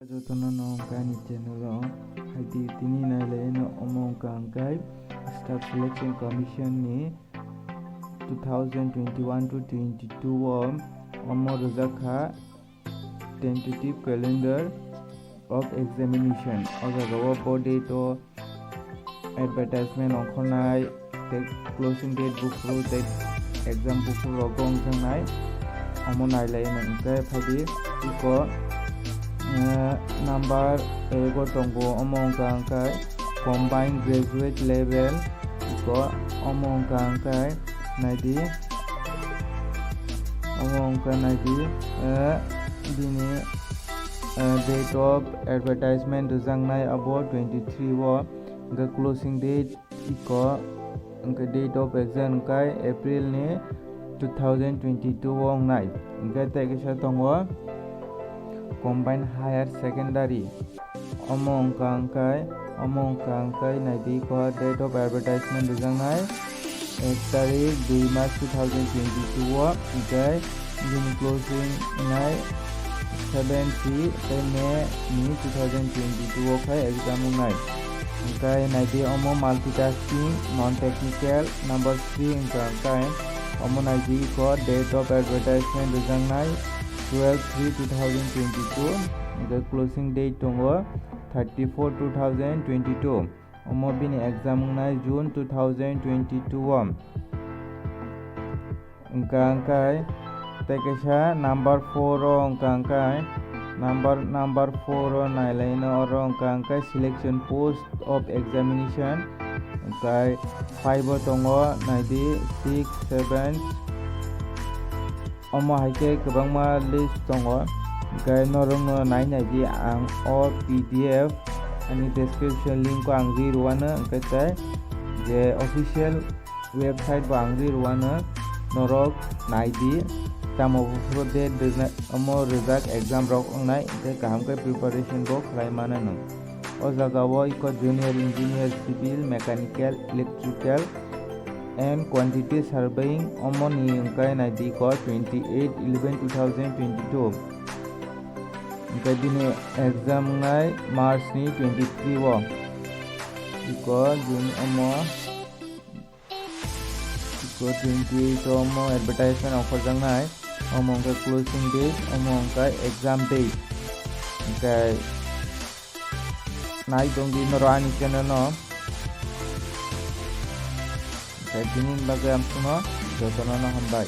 Jotono nongkani channel haiti tini naileno omongkangkai Staff Selection Commission ni 2021 to 22 omo rozakha tentative calendar of examination ojago body to advertisement onkhonai the closing date bufru the exam bufru rogong jangnai omo naileno ingkai phadi iko number ego tongo omong kangkai combined graduate level iko omong kangkai naidi omong ka naidi dini date of advertisement jangnai abo 23 wo the closing date iko date of exam kai April ni 2022 wo ngai ingkai tekisa tongo combined higher secondary omong kangkai naidi ko date of advertisement jangnai 1 tarik 2 March 2022 wo ingkai juni closing ngai 7 May ni 2022 wo khai exam ngai ingkai naidi omo multitasking non technical number 3 ingkai omo naidi ko date of advertisement jangnai 12/3/2022 the closing date tongo 34/2022 omo bini exam ngai June 2022 ingkai tekesa number 4 ingkai number 4 naileno oro ingkai selection post of examination ingkai 5 tongo naidi 6 7 omo haike kwbangma list tongo ingkai norongno naidi ang o PDF ani description link ko ang riruano ingkai tai je official website bo ang riruano norok naidi tamo bufro de omo result exam rok ongnai ingkai kaham kai preparation bo khlai mano no o jaga o iko junior engineer civil mechanical electrical and quantity surveying omo ni ingkai naidi ko 28/11/2022 ingkai dini exam ngai March ni 23 wo iko June omo iko 28 omo advertisement offer jangnai omo ingkai closing date omo ingkai exam date ingkai nai dongdi norani channel no Kaya dinin bagay ang suno, jotono na hambay.